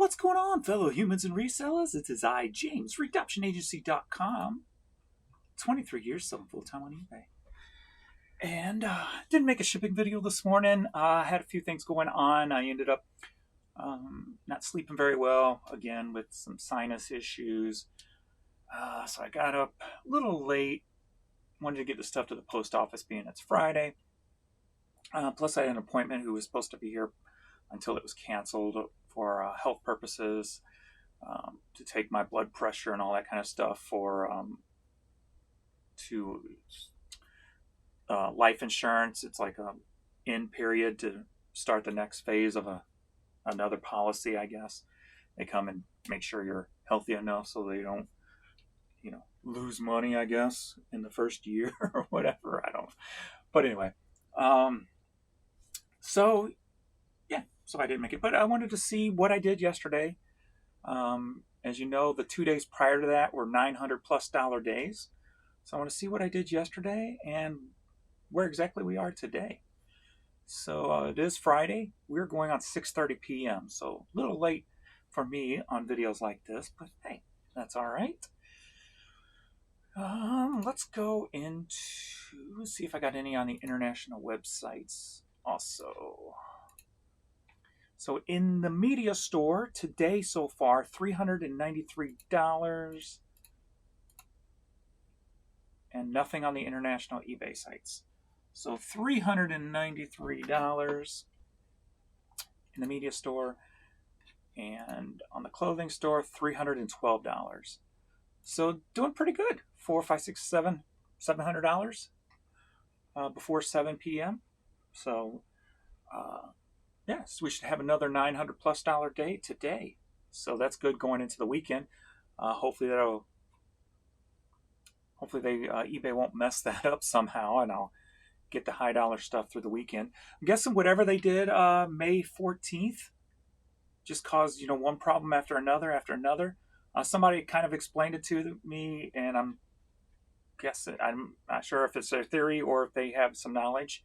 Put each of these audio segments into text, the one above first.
What's going on, fellow humans and resellers? It is I, James, ReductionAgency.com. 23 years selling full-time on eBay. And didn't make a shipping video this morning. I had a few things going on. I ended up not sleeping very well, again, with some sinus issues. So I got up a little late. Wanted to get the stuff to the post office, being it's Friday. Plus, I had an appointment who was supposed to be here until it was canceled for health purposes, to take my blood pressure and all that kind of stuff for life insurance. It's like a end period to start the next phase of another policy, I guess. They come and make sure you're healthy enough so they don't, lose money, I guess, in the first year or whatever. I don't. But anyway, so I didn't make it. But I wanted to see what I did yesterday. As you know, the 2 days prior to that were $900+ days. So I want to see what I did yesterday and where exactly we are today. So it is Friday. We're going on 6:30 p.m. So a little late for me on videos like this, but hey, that's all right. Let's go into, see if I got any on the international websites also. So in the media store today so far, $393, and nothing on the international eBay sites. So $393 in the media store, and on the clothing store, $312. So doing pretty good. $700 before 7 p.m. So yes, we should have another $900+ day today. So that's good going into the weekend. Hopefully eBay won't mess that up somehow, and I'll get the high dollar stuff through the weekend. I'm guessing whatever they did May 14th just caused one problem after another. Somebody kind of explained it to me, and I'm not sure if it's their theory or if they have some knowledge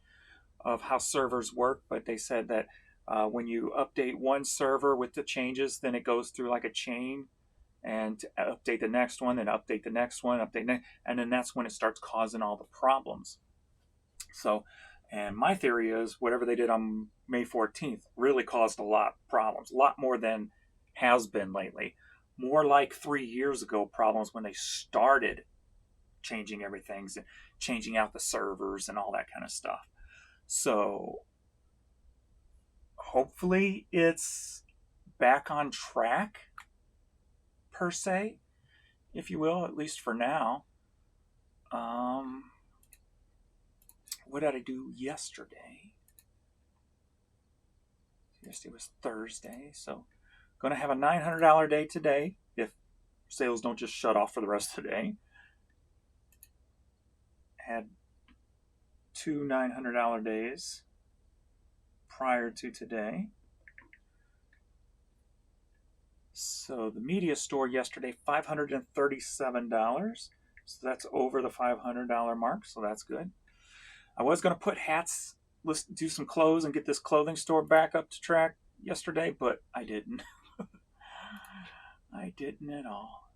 of how servers work, but they said that when you update one server with the changes, then it goes through like a chain and update the next one, then update the next one, and then that's when it starts causing all the problems. So, and my theory is whatever they did on May 14th really caused a lot of problems, a lot more than has been lately. More like 3 years ago problems when they started changing everything, changing out the servers and all that kind of stuff. So hopefully it's back on track, per se, if you will, at least for now. What did I do yesterday? Yesterday was Thursday, so going to have a $900 day today if sales don't just shut off for the rest of the day. Had 2 $900 days prior to today. So the media store yesterday, $537. So that's over the $500 mark, so that's good. I was going to put hats, do some clothes, and get this clothing store back up to track yesterday, but I didn't. I didn't at all.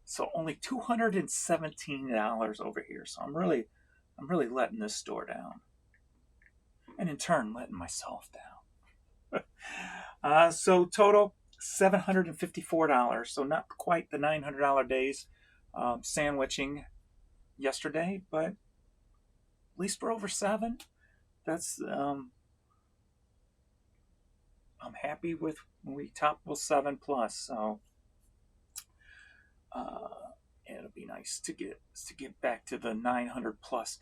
So only $217 over here. So I'm really letting this store down, and in turn letting myself down. So total $754. So not quite the $900 days sandwiching yesterday, but at least we're over 7. That's I'm happy with when we top 7 plus. So it'll be nice to get back to the 900+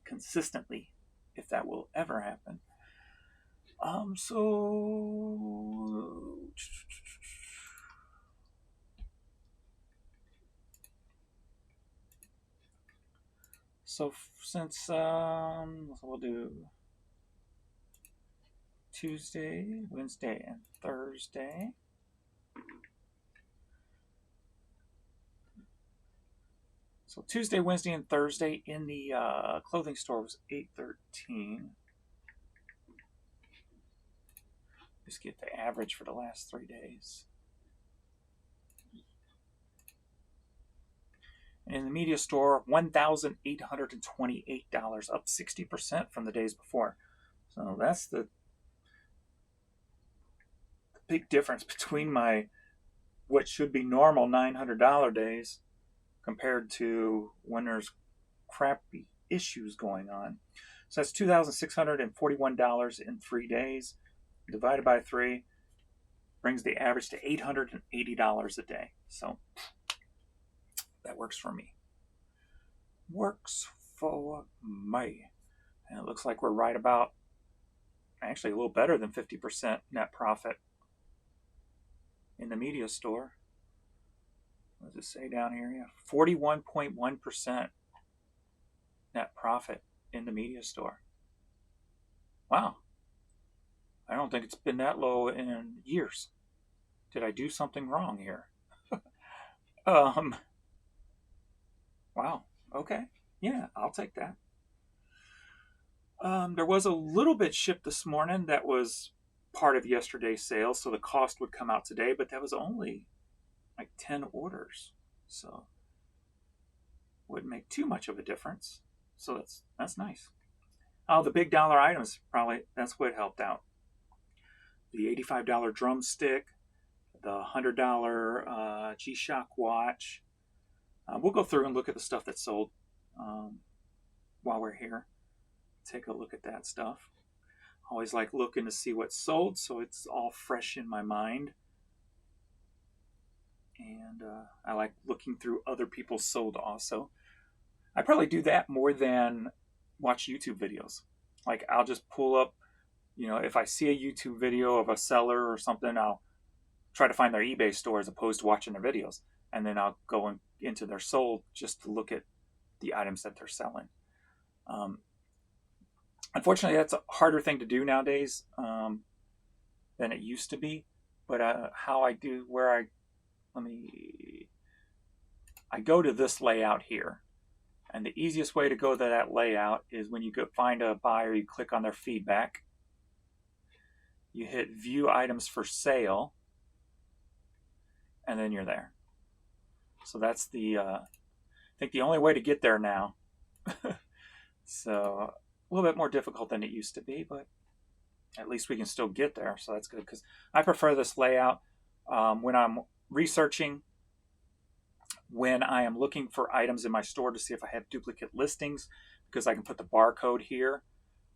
consistently, if that will ever happen. So since we'll do Tuesday, Wednesday, and Thursday. So Tuesday, Wednesday, and Thursday in the clothing store was $813. Just get the average for the last 3 days. In the media store, $1,828, up 60% from the days before. So that's the big difference between my what should be normal $900 days compared to when there's crappy issues going on. So that's $2,641 in 3 days. Divided by 3 brings the average to $880 a day. So that works for me. Works for me. And it looks like we're right about, actually a little better than 50% net profit in the media store. What does it say down here? Yeah, 41.1% net profit in the media store. Wow. I don't think it's been that low in years. Did I do something wrong here? Wow. Okay. Yeah, I'll take that. There was a little bit shipped this morning that was part of yesterday's sale, so the cost would come out today, but that was only like 10 orders. So wouldn't make too much of a difference. So that's nice. Oh, the big dollar items, probably that's what helped out. The $85 drumstick, the $100 G-Shock watch. We'll go through and look at the stuff that's sold while we're here. Take a look at that stuff. Always like looking to see what's sold, so it's all fresh in my mind. And I like looking through other people's sold also. I probably do that more than watch YouTube videos. Like I'll just pull up, if I see a YouTube video of a seller or something, I'll try to find their eBay store as opposed to watching their videos. And then I'll go into their sold just to look at the items that they're selling. Unfortunately, that's a harder thing to do nowadays than it used to be. But how I do, I go to this layout here. And the easiest way to go to that layout is when you go find a buyer, you click on their feedback. You hit view items for sale. And then you're there. So that's I think the only way to get there now. So a little bit more difficult than it used to be, but at least we can still get there. So that's good because I prefer this layout when I'm researching, when I am looking for items in my store to see if I have duplicate listings, because I can put the barcode here,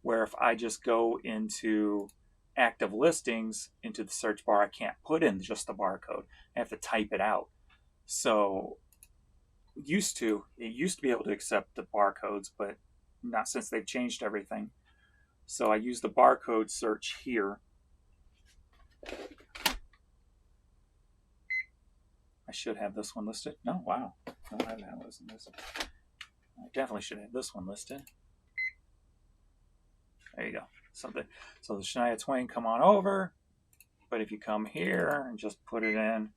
where if I just go into active listings into the search bar, I can't put in just the barcode. I have to type it out. So it used to be able to accept the barcodes, but not since they've changed everything. So I use the barcode search here. I should have this one listed. No, wow. No, I haven't had this listed. I definitely should have this one listed. There you go. So the Shania Twain, come on over. But if you come here and just put it in,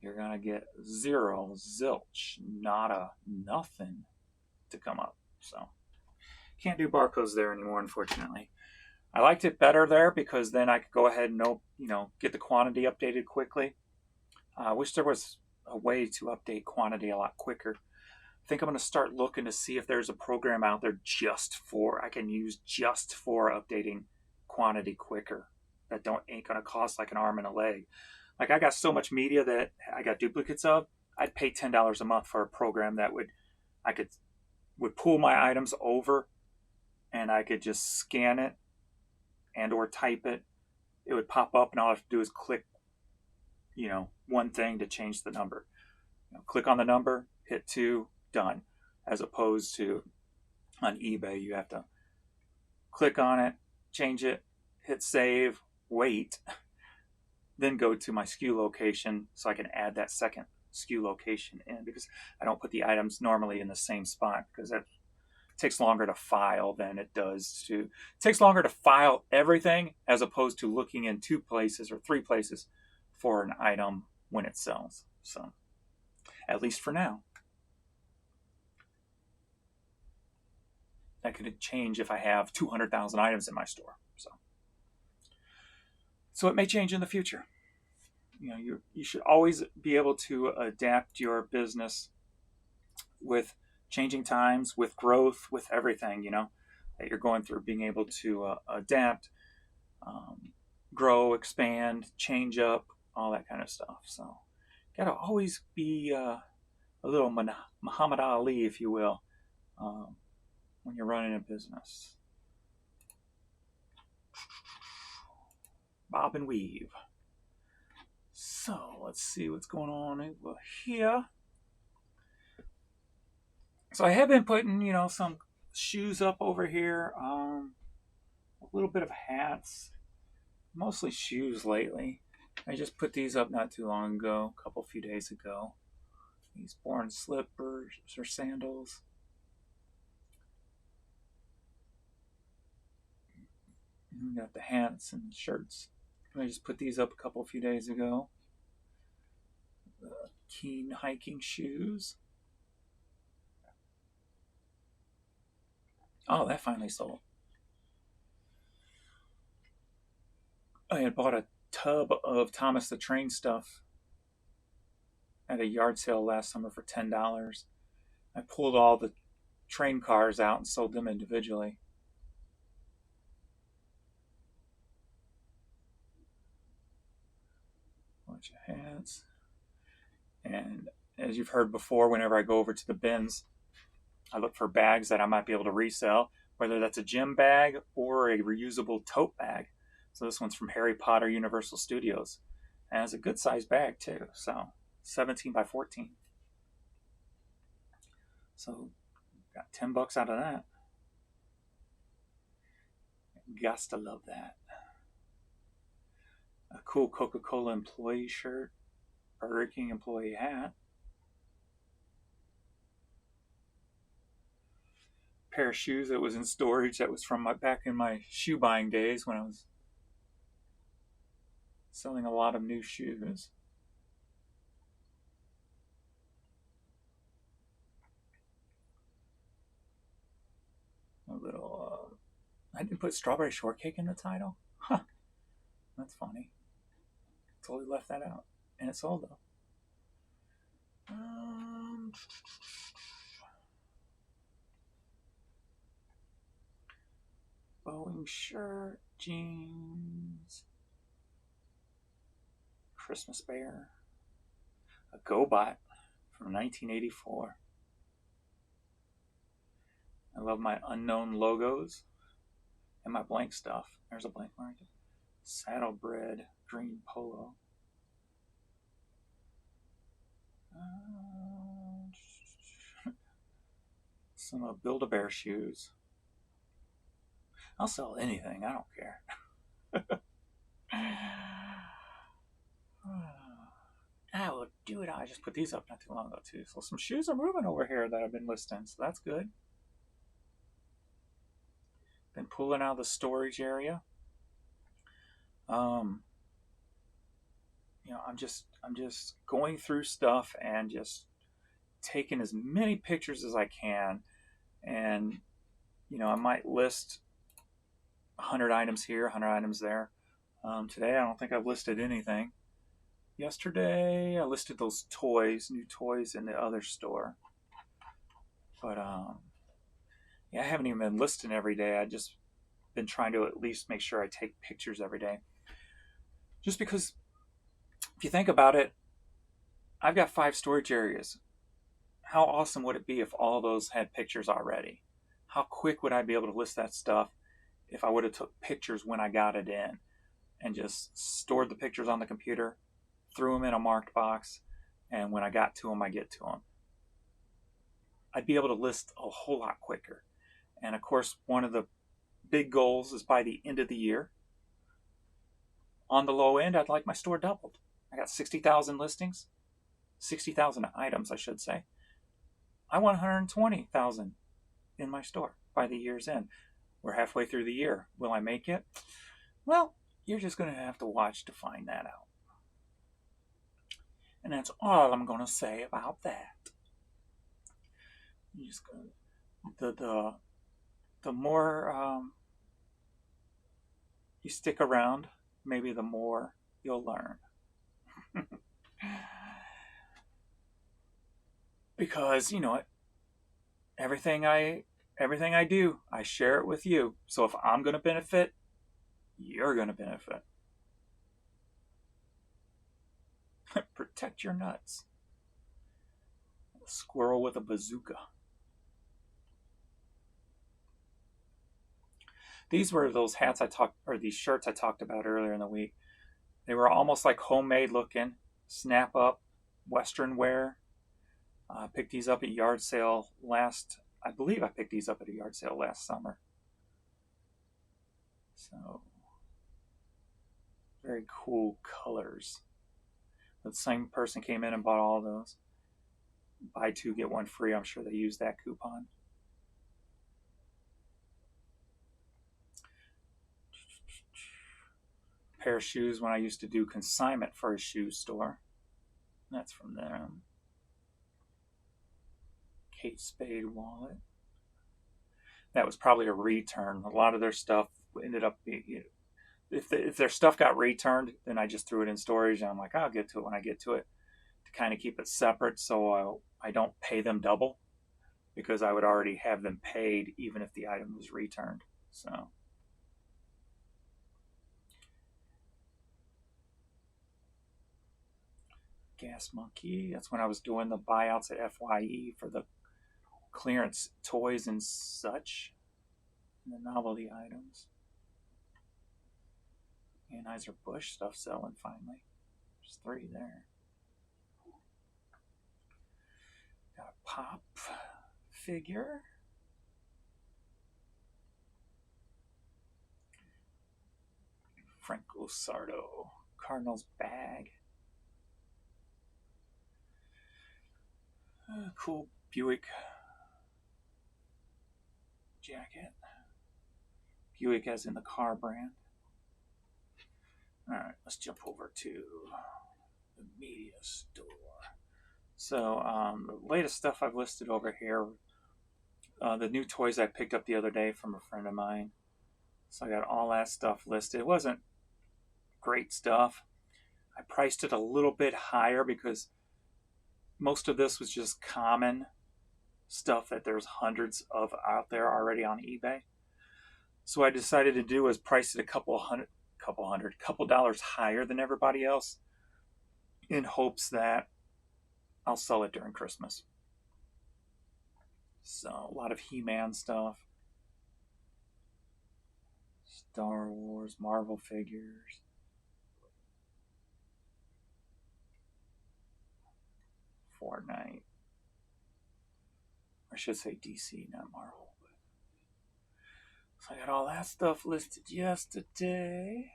you're going to get zero, zilch, nada, nothing to come up. So can't do barcodes there anymore, unfortunately. I liked it better there because then I could go ahead and get the quantity updated quickly. I wish there was a way to update quantity a lot quicker. I think I'm going to start looking to see if there's a program out there I can use just for updating quantity quicker. That ain't going to cost like an arm and a leg. Like I got so much media that I got duplicates of. I'd pay $10 a month for a program that would pull my items over, and I could just scan it and or type it. It would pop up, and all I have to do is click, one thing to change the number. Click on the number, hit 2, done. As opposed to on eBay, you have to click on it, change it, hit save, wait, then go to my SKU location so I can add that second SKU location in, because I don't put the items normally in the same spot because that takes longer to file than it takes longer to file everything as opposed to looking in 2 places or 3 places for an item when it sells. So at least for now. That could change if I have 200,000 items in my store. So So it may change in the future. You should always be able to adapt your business with changing times, with growth, with everything, that you're going through, being able to adapt, um, grow, expand, change up, all that kind of stuff. So, got to always be a little Muhammad Ali, if you will, um, when you're running a business. Bob and weave. So, let's see what's going on over here. So, I have been putting, some shoes up over here, a little bit of hats, mostly shoes lately. I just put these up not too long ago, a few days ago. These born slippers or sandals. And we got the hats and shirts. I just put these up a few days ago. The Keen hiking shoes. Oh, that finally sold. I had bought a tub of Thomas the Train stuff at a yard sale last summer for $10. I pulled all the train cars out and sold them individually. Bunch of hats. And as you've heard before, whenever I go over to the bins, I look for bags that I might be able to resell, whether that's a gym bag or a reusable tote bag. So this one's from Harry Potter Universal Studios. And it's a good size bag too. So 17 by 14. So got $10 out of that. Gots to love that. A cool Coca-Cola employee shirt. Burger King employee hat. Pair of shoes that was in storage that was from back in my shoe buying days when I was selling a lot of new shoes. A little, I didn't put strawberry shortcake in the title. Huh, that's funny. Totally left that out. And it sold though. Boeing shirt, jeans, Christmas bear, a GoBot from 1984. I love my unknown logos and my blank stuff. There's a blank market. Saddlebred green polo. Some Build-A-Bear shoes. I'll sell anything. I don't care. I will do it. I just put these up not too long ago too. So some shoes are moving over here that I've been listing. So that's good. Been pulling out of the storage area. I'm just going through stuff and just taking as many pictures as I can. And I might list 100 items here, 100 items there. Today, I don't think I've listed anything. Yesterday, I listed those new toys in the other store. But, I haven't even been listing every day. I just been trying to at least make sure I take pictures every day. Just because, if you think about it, I've got 5 storage areas. How awesome would it be if all those had pictures already? How quick would I be able to list that stuff if I would have took pictures when I got it in and just stored the pictures on the computer, threw them in a marked box, and when I got to them, I get to them. I'd be able to list a whole lot quicker. And of course, one of the big goals is by the end of the year. On the low end, I'd like my store doubled. I got 60,000 listings, 60,000 items, I should say. I want 120,000 in my store by the year's end. We're halfway through the year. Will I make it? Well, you're just going to have to watch to find that out. And that's all I'm going to say about that. You just the more you stick around maybe the more you'll learn. Because, you know, everything I do, I share it with you. So if I'm going to benefit, you're going to benefit. Protect your nuts. A squirrel with a bazooka. These were those these shirts I talked about earlier in the week. They were almost like homemade looking, snap up, Western wear. I picked these up at yard sale I believe I picked these up at a yard sale last summer. So, very cool colors. The same person came in and bought all those. Buy two, get one free. I'm sure they used that coupon. A pair of shoes when I used to do consignment for a shoe store. That's from them. Kate Spade wallet. That was probably a return. A lot of their stuff ended up being, if their stuff got returned, then I just threw it in storage, and I'm like, I'll get to it when I get to it, to kind of keep it separate so I don't pay them double, because I would already have them paid even if the item was returned. So Gas Monkey, that's when I was doing the buyouts at FYE for the clearance toys and such, and the novelty items. Anheuser-Busch stuff selling finally. There's 3 there. Got a Pop figure. Franco Sardo. Cardinals bag. Cool Buick jacket. Buick as in the car brand. Alright, let's jump over to the media store. So, the latest stuff I've listed over here, the new toys I picked up the other day from a friend of mine. So I got all that stuff listed. It wasn't great stuff. I priced it a little bit higher because most of this was just common stuff that there's hundreds of out there already on eBay. So what I decided to do was price it a couple dollars higher than everybody else, in hopes that I'll sell it during Christmas. So a lot of He-Man stuff, Star Wars, Marvel figures. Fortnite. I should say DC, not Marvel. So I got all that stuff listed yesterday.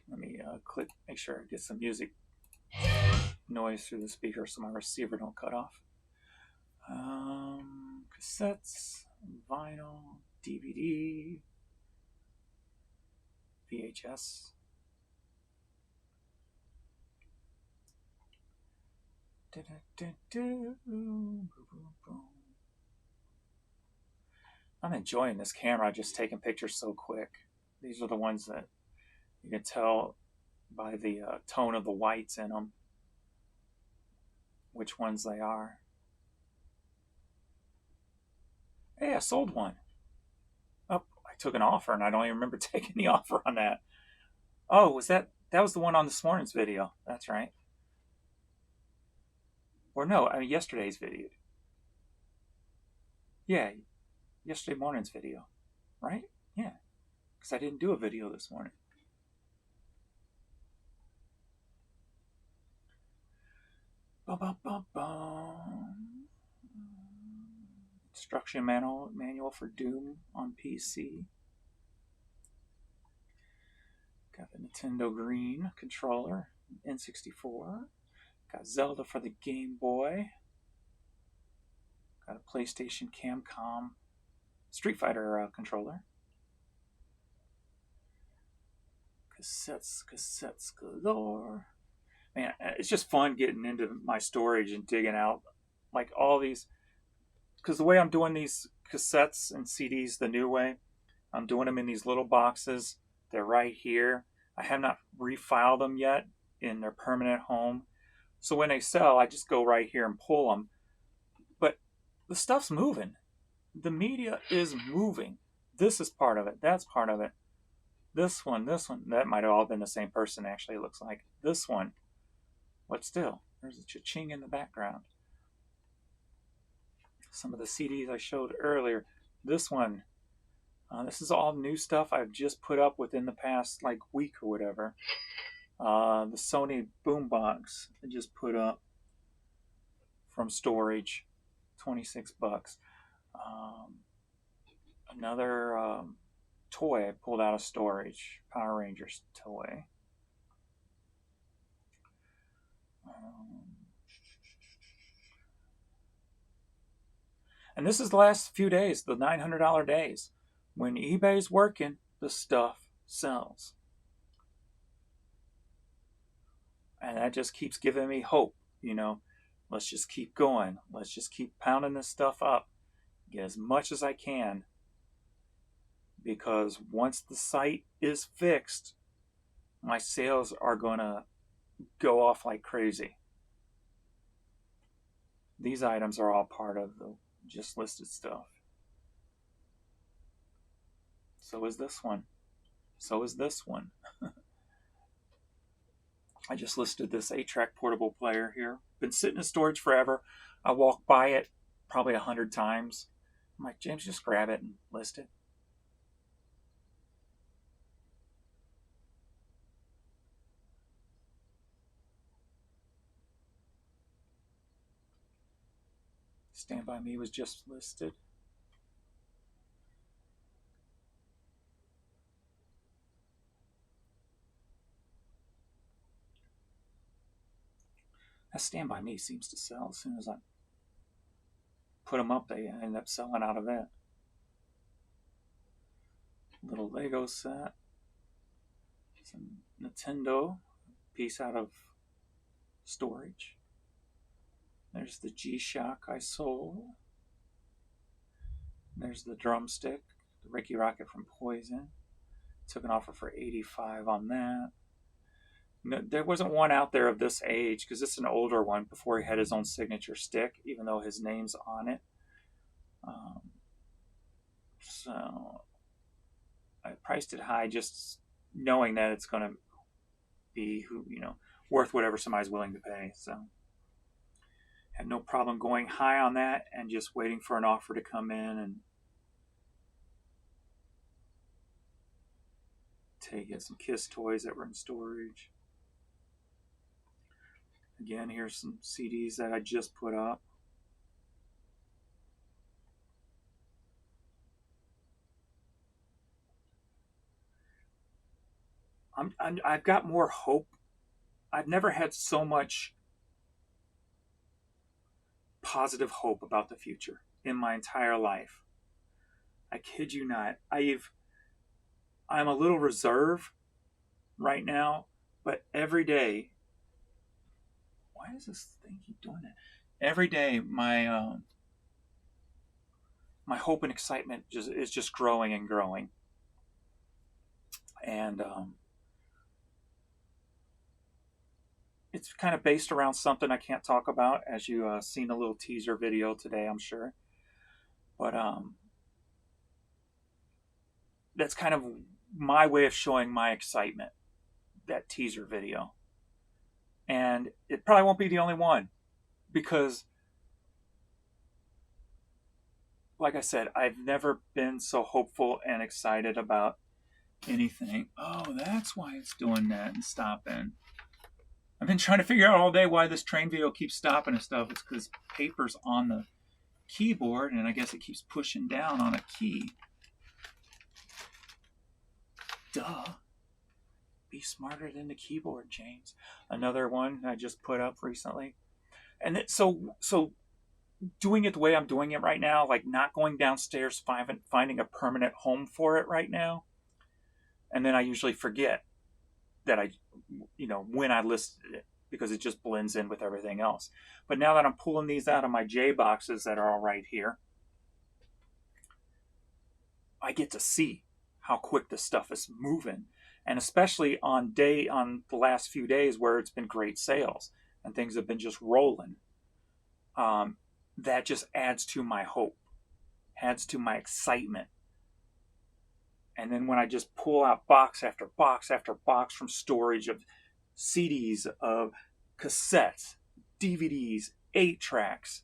Let me make sure I get some music noise through the speaker so my receiver don't cut off. Cassettes, vinyl, DVD, VHS. I'm enjoying this camera, just taking pictures so quick. These are the ones that you can tell by the tone of the whites in them which ones they are. Hey, I sold one. Oh, I took an offer and I don't even remember taking the offer on that. Oh, was that was the one on this morning's video. That's right. Or no, I mean yesterday's video. Yeah, yesterday morning's video. Right? Yeah. Because I didn't do a video this morning. Instruction manual for Doom on PC. Got the Nintendo Green controller, N64. Got Zelda for the Game Boy. Got a PlayStation Camcom Street Fighter controller. Cassettes galore. Man, it's just fun getting into my storage and digging out like all these, because the way I'm doing these cassettes and CDs the new way, I'm doing them in these little boxes. They're right here. I have not refiled them yet in their permanent home. So when they sell, I just go right here and pull them. But the stuff's moving. The media is moving. This is part of it. That's part of it. This one. That might have all been the same person, actually, it looks like. This one. But still, there's a cha-ching in the background. Some of the CDs I showed earlier. This one. This is all new stuff I've just put up within the past week or whatever. The Sony boombox I just put up from storage, $26. Another toy I pulled out of storage, Power Rangers toy. And this is the last few days, the $900 days. When eBay's working, the stuff sells. And that just keeps giving me hope, Let's just keep going. Let's just keep pounding this stuff up. Get as much as I can. Because once the site is fixed, my sales are going to go off like crazy. These items are all part of the just listed stuff. So is this one. So is this one. I just listed this 8-track portable player here. Been sitting in storage forever. I walked by it probably 100 times. I'm like, James, just grab it and list it. Stand By Me was just listed. That Stand By Me seems to sell as soon as I put them up. They end up selling out of it. Little Lego set. Some Nintendo piece out of storage. There's the G-Shock I sold. There's the drumstick, the Ricky Rocket from Poison. Took an offer for $85 on that. No, there wasn't one out there of this age, because this is an older one before he had his own signature stick, even though his name's on it. So I priced it high, just knowing that it's going to be worth whatever somebody's willing to pay. So had no problem going high on that and just waiting for an offer to come in and get some Kiss toys that were in storage. Again, here's some CDs that I just put up. I've got more hope. I've never had so much positive hope about the future in my entire life. I kid you not. I'm a little reserved right now, but every day. Why does this thing keep doing that? Every day, my hope and excitement is just growing and growing, and it's kind of based around something I can't talk about, as you seen a little teaser video today, I'm sure. But that's kind of my way of showing my excitement, that teaser video. And it probably won't be the only one, because, like I said, I've never been so hopeful and excited about anything. Oh, that's why it's doing that and stopping. I've been trying to figure out all day why this train video keeps stopping and stuff. It's because paper's on the keyboard, and I guess it keeps pushing down on a key. Duh. Be smarter than the keyboard, James. Another one I just put up recently. And so doing it the way I'm doing it right now, like not going downstairs, finding a permanent home for it right now. And then I usually forget that when I listed it, because it just blends in with everything else. But now that I'm pulling these out of my J boxes that are all right here, I get to see how quick this stuff is moving. And especially on the last few days where it's been great sales and things have been just rolling. That just adds to my hope, adds to my excitement. And then when I just pull out box after box after box from storage of CDs, of cassettes, DVDs, 8-tracks,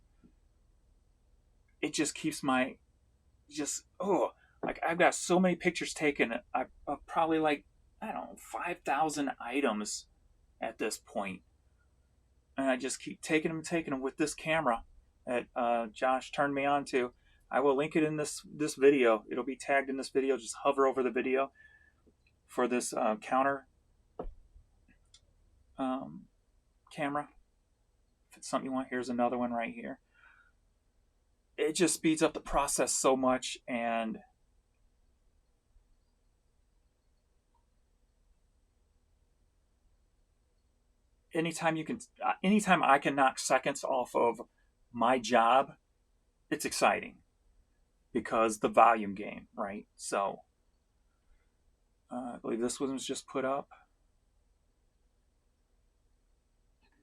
it just keeps my, like I've got so many pictures taken. I've probably like, I don't know, 5,000 items at this point. And I just keep taking them with this camera that Josh turned me on to. I will link it in this video. It'll be tagged in this video. Just hover over the video for this counter camera. If it's something you want, here's another one right here. It just speeds up the process so much, and anytime I can knock seconds off of my job, it's exciting. Because the volume game, right? So, I believe this one was just put up.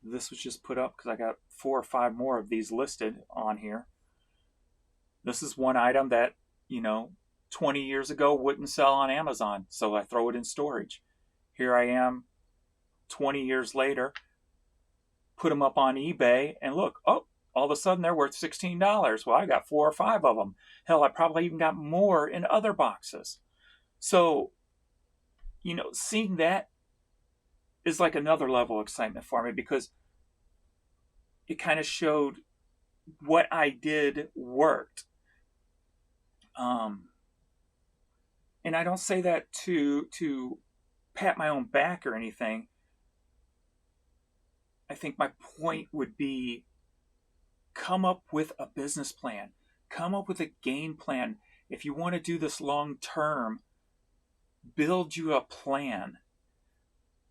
This was just put up because I got 4 or 5 more of these listed on here. This is one item that, 20 years ago wouldn't sell on Amazon, so I throw it in storage. Here I am, 20 years later, put them up on eBay, and look, all of a sudden they're worth $16. Well, I got 4 or 5 of them. Hell, I probably even got more in other boxes. So, seeing that is like another level of excitement for me, because it kind of showed what I did worked. And I don't say that to pat my own back or anything. I think my point would be, come up with a business plan. Come up with a game plan. If you want to do this long term, build you a plan.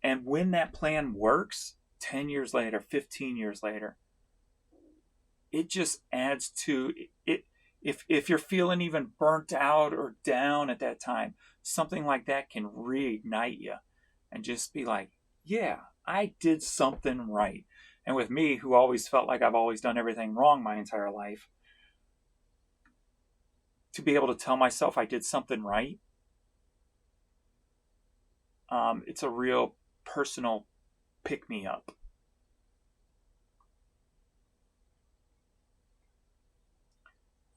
And when that plan works, 10 years later, 15 years later, it just adds to it. If you're feeling even burnt out or down at that time, something like that can reignite you and just be like, yeah, I did something right. And with me, who always felt like I've always done everything wrong my entire life, to be able to tell myself I did something right, it's a real personal pick-me-up.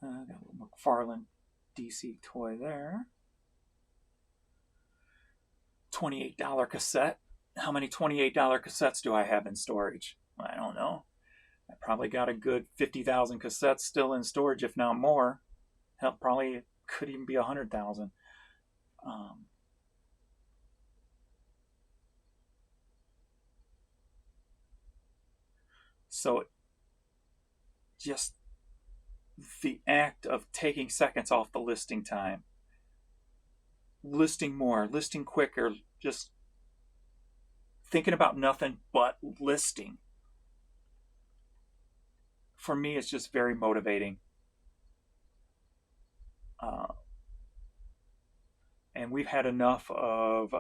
Got a little McFarlane DC toy there. $28 cassette. How many $28 cassettes do I have in storage? I don't know. I probably got a good 50,000 cassettes still in storage, if not more. Hell, probably could even be 100,000. So just the act of taking seconds off the listing time, listing more, listing quicker, just thinking about nothing but listing, for me, it's just very motivating. And we've had enough of,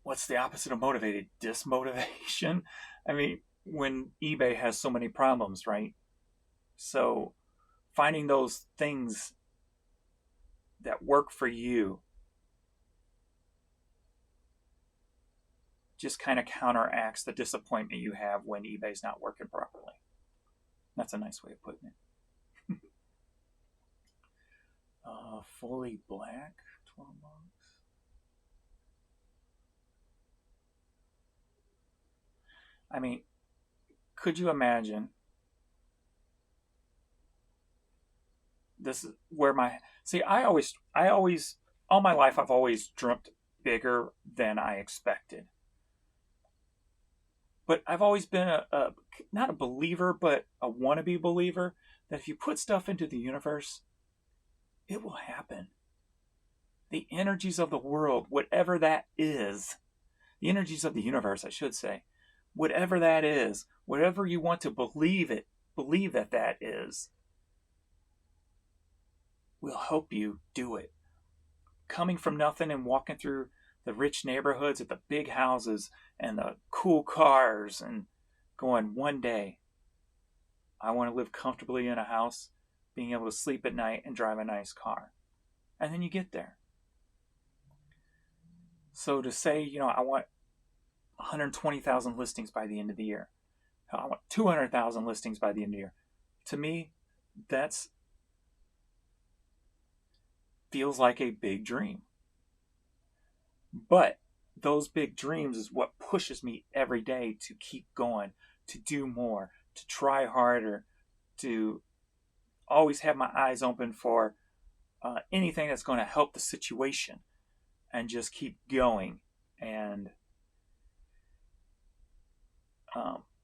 what's the opposite of motivated? Dismotivation. I mean, when eBay has so many problems, right? So finding those things that work for you just kind of counteracts the disappointment you have when eBay's not working properly. That's a nice way of putting it. Fully black, 12 bucks. I mean, could you imagine? This is where I always, all my life, I've always dreamt bigger than I expected. But I've always been not a believer, but a wannabe believer, that if you put stuff into the universe, it will happen. The energies of the world, whatever that is, the energies of the universe, I should say, whatever that is, whatever you want to believe that is, will help you do it. coming from nothing and walking through the rich neighborhoods at the big houses and the cool cars and going, one day I want to live comfortably in a house, being able to sleep at night and drive a nice car. And then you get there. So to say, I want 120,000 listings by the end of the year, I want 200,000 listings by the end of the year, to me, that's feels like a big dream. But those big dreams is what pushes me every day to keep going, to do more, to try harder, to always have my eyes open for anything that's going to help the situation, and just keep going. And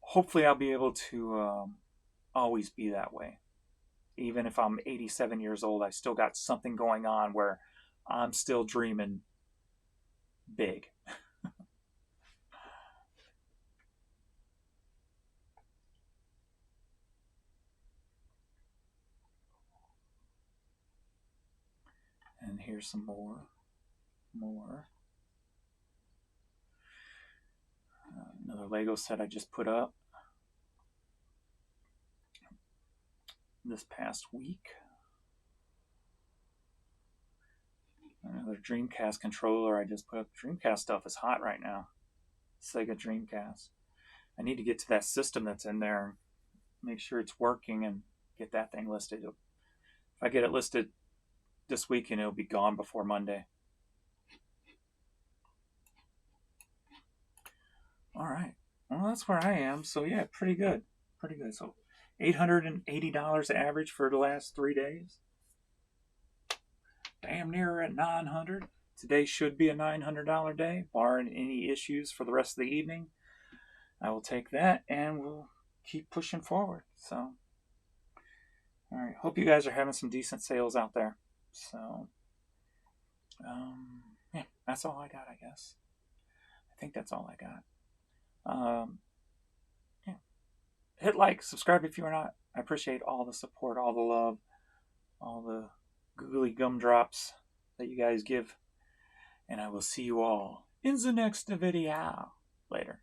hopefully I'll be able to always be that way. Even if I'm 87 years old, I still got something going on where I'm still dreaming big. And here's some more. Another Lego set I just put up this past week. Another Dreamcast controller I just put up. Dreamcast stuff is hot right now. Sega Dreamcast. I need to get to that system that's in there and make sure it's working and get that thing listed. If I get it listed this weekend, it'll be gone before Monday. All right. Well, that's where I am. So yeah, pretty good. So $880 average for the last 3 days. Damn near at $900. Today should be a $900 day, barring any issues for the rest of the evening. I will take that, and we'll keep pushing forward. So, all right. Hope you guys are having some decent sales out there. So, yeah, that's all I got, I guess. I think that's all I got. Yeah. Hit like, subscribe if you're not. I appreciate all the support, all the love, all the googly gumdrops that you guys give. And I will see you all in the next video. Later.